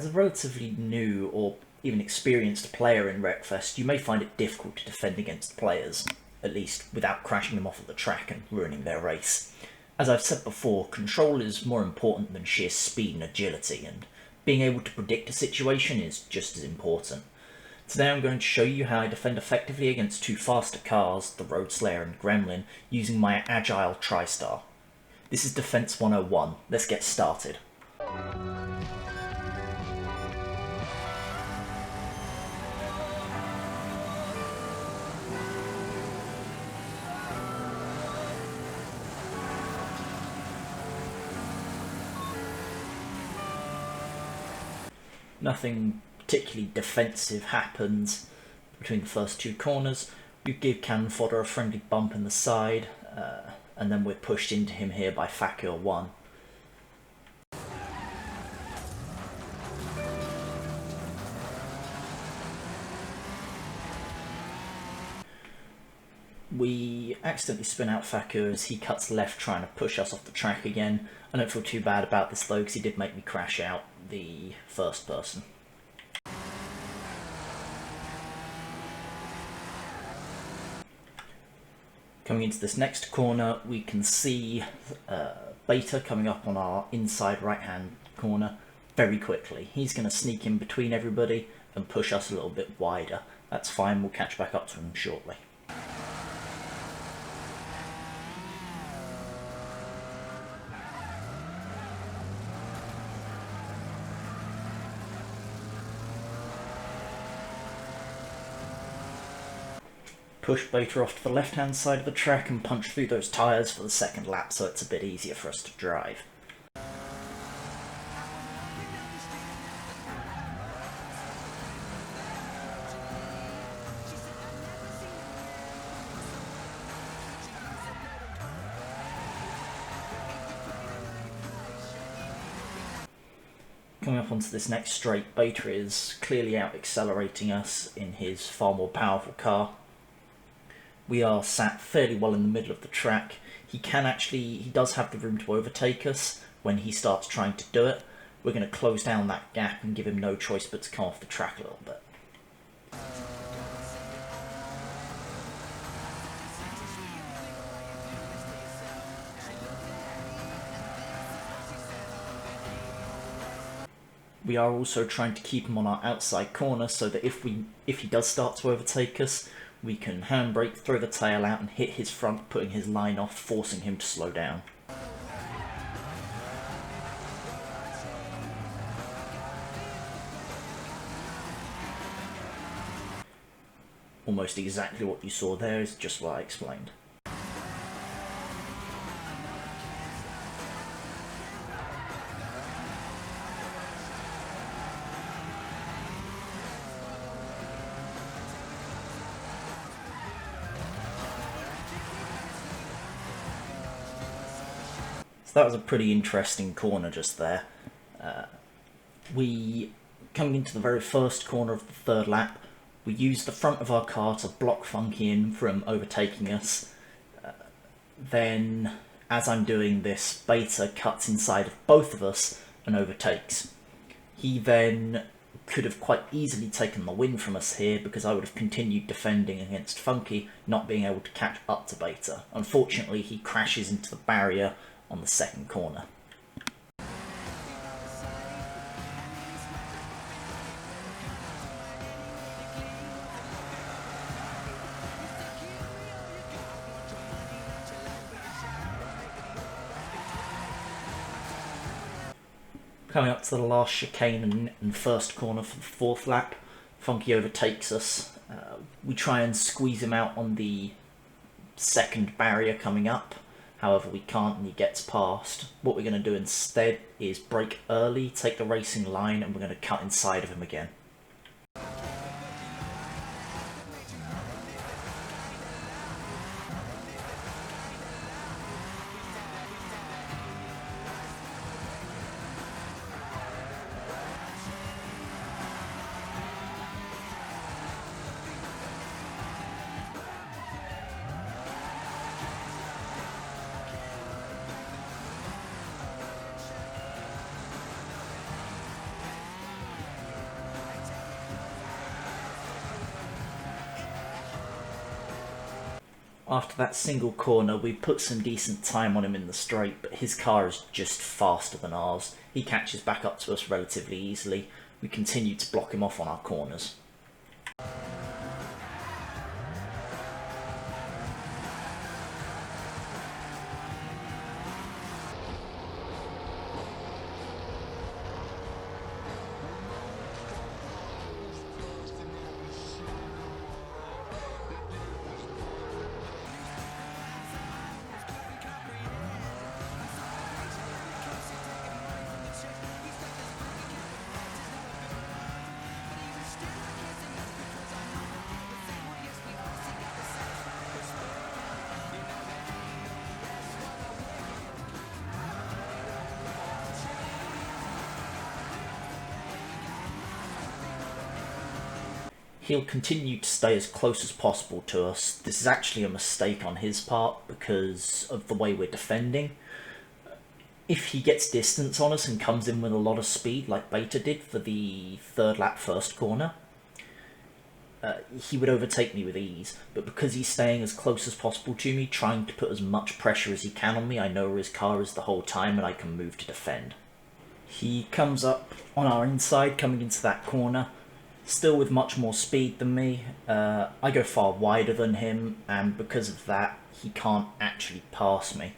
As a relatively new or even experienced player in Wreckfest, you may find it difficult to defend against players, at least without crashing them off of the track and ruining their race. As I've said before, control is more important than sheer speed and agility, and being able to predict a situation is just as important. Today I'm going to show you how I defend effectively against two faster cars, the Road Slayer and Gremlin, using my Agile TriStar. This is Defense 101, let's get started. Nothing particularly defensive happens between the first two corners. We give Cannon Fodder a friendly bump in the side, and then we're pushed into him here by Facure 1. We accidentally spin out Facure as he cuts left trying to push us off the track again. I don't feel too bad about this though, because he did make me crash out the first person. Coming into this next corner, we can see Beta coming up on our inside right hand corner very quickly. He's going to sneak in between everybody and push us a little bit wider. That's fine, we'll catch back up to him shortly. Push Beta off to the left hand side of the track and punch through those tyres for the second lap so it's a bit easier for us to drive. Coming up onto this next straight, Beta is clearly out accelerating us in his far more powerful car. We are sat fairly well in the middle of the track. He does have the room to overtake us when he starts trying to do it. We're going to close down that gap and give him no choice but to come off the track a little bit. We are also trying to keep him on our outside corner so that if he does start to overtake us, we can handbrake, throw the tail out and hit his front, putting his line off, forcing him to slow down. Almost exactly what you saw there is just what I explained. So that was a pretty interesting corner just there. Coming into the very first corner of the third lap, we used the front of our car to block Funky in from overtaking us. Then, as I'm doing this, Beta cuts inside of both of us and overtakes. He then could have quite easily taken the win from us here because I would have continued defending against Funky, not being able to catch up to Beta. Unfortunately, he crashes into the barrier on the second corner. Coming up to the last chicane and first corner for the fourth lap, Funky overtakes us. We try and squeeze him out on the second barrier coming up. However, we can't and he gets past. What we're going to do instead is brake early, take the racing line, and we're going to cut inside of him again. After that single corner, we put some decent time on him in the straight, but his car is just faster than ours. He catches back up to us relatively easily. We continue to block him off on our corners. He'll continue to stay as close as possible to us. This is actually a mistake on his part because of the way we're defending. If he gets distance on us and comes in with a lot of speed like Beta did for the third lap first corner, he would overtake me with ease. But because he's staying as close as possible to me, trying to put as much pressure as he can on me, I know where his car is the whole time and I can move to defend. He comes up on our inside coming into that corner. Still with much more speed than me. I go far wider than him, and because of that, he can't actually pass me.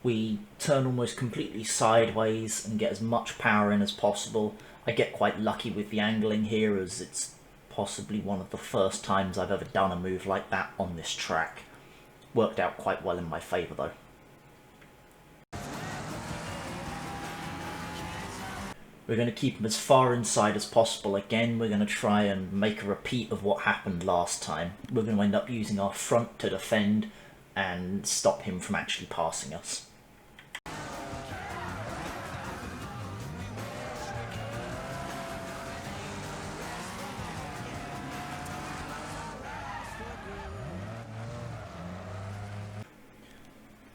We turn almost completely sideways and get as much power in as possible. I get quite lucky with the angling here, as it's possibly one of the first times I've ever done a move like that on this track. Worked out quite well in my favour though. We're going to keep him as far inside as possible again. We're going to try and make a repeat of what happened last time. We're going to end up using our front to defend and stop him from actually passing us.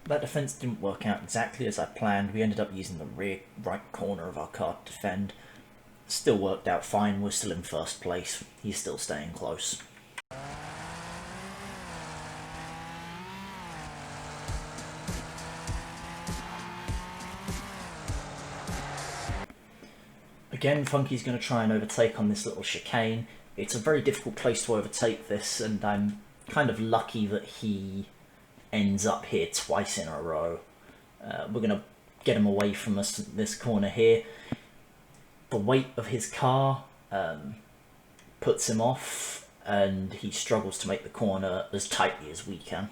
That defence didn't work out exactly as I planned. We ended up using the rear right corner of our car to defend. Still worked out fine, we're still in first place. He's still staying close. Again, Funky's going to try and overtake on this little chicane. It's a very difficult place to overtake this, and I'm kind of lucky that he ends up here twice in a row. We're going to get him away from us at this corner here. The weight of his car puts him off, and he struggles to make the corner as tightly as we can.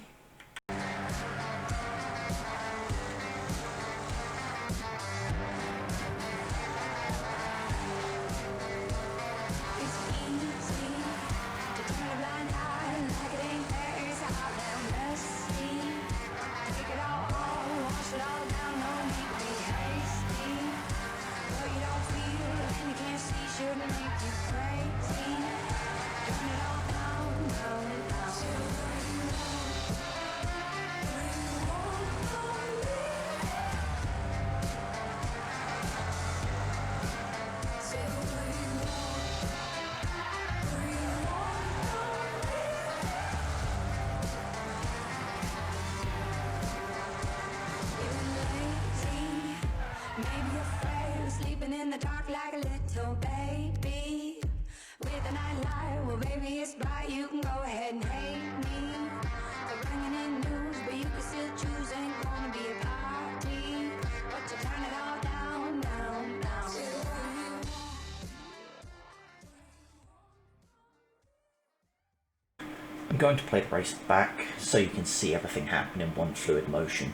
I'm going to play the race back so you can see everything happen in one fluid motion.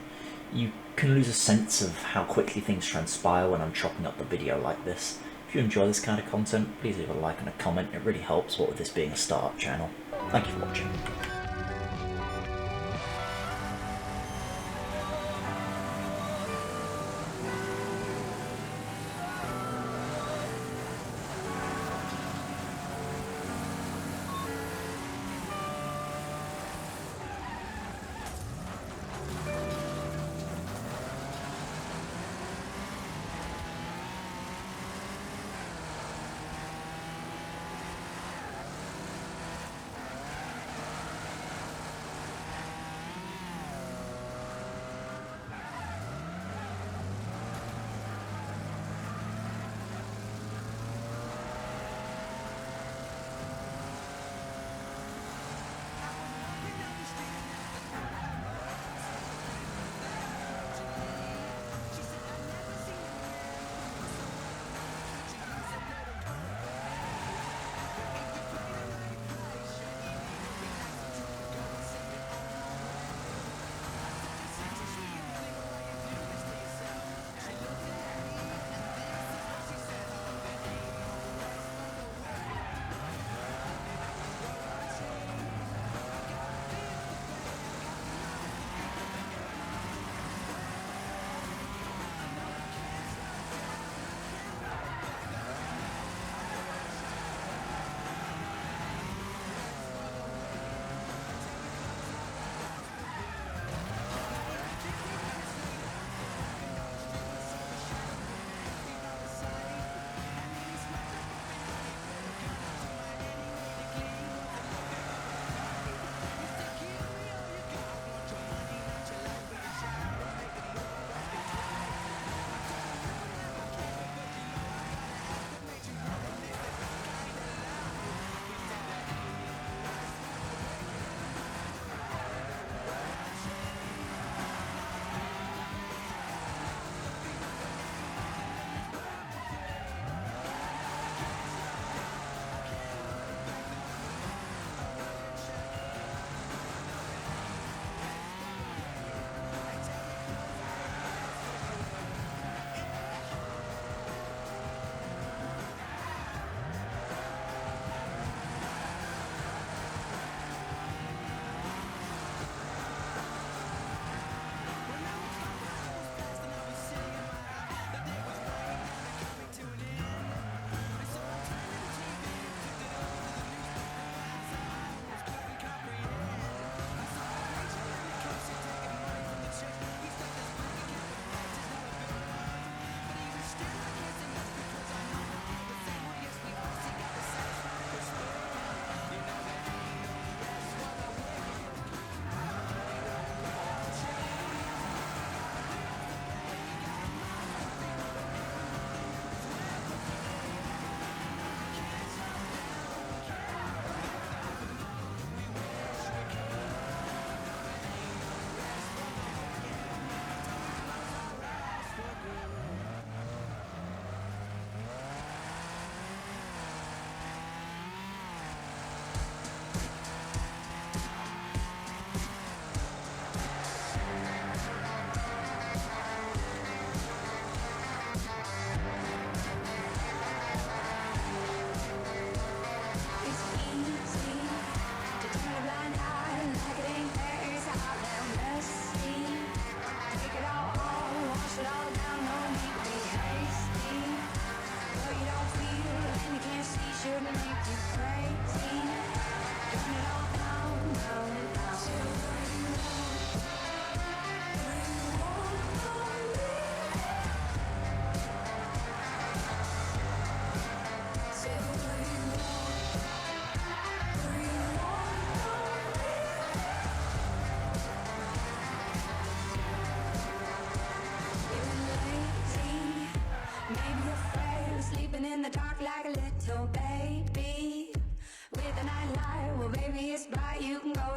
You can lose a sense of how quickly things transpire when I'm chopping up the video like this. If you enjoy this kind of content, please leave a like and a comment. It really helps, what with this being a start channel. Thank you for watching. talk like a little baby with a nightlight. Well, baby, it's bright. You can go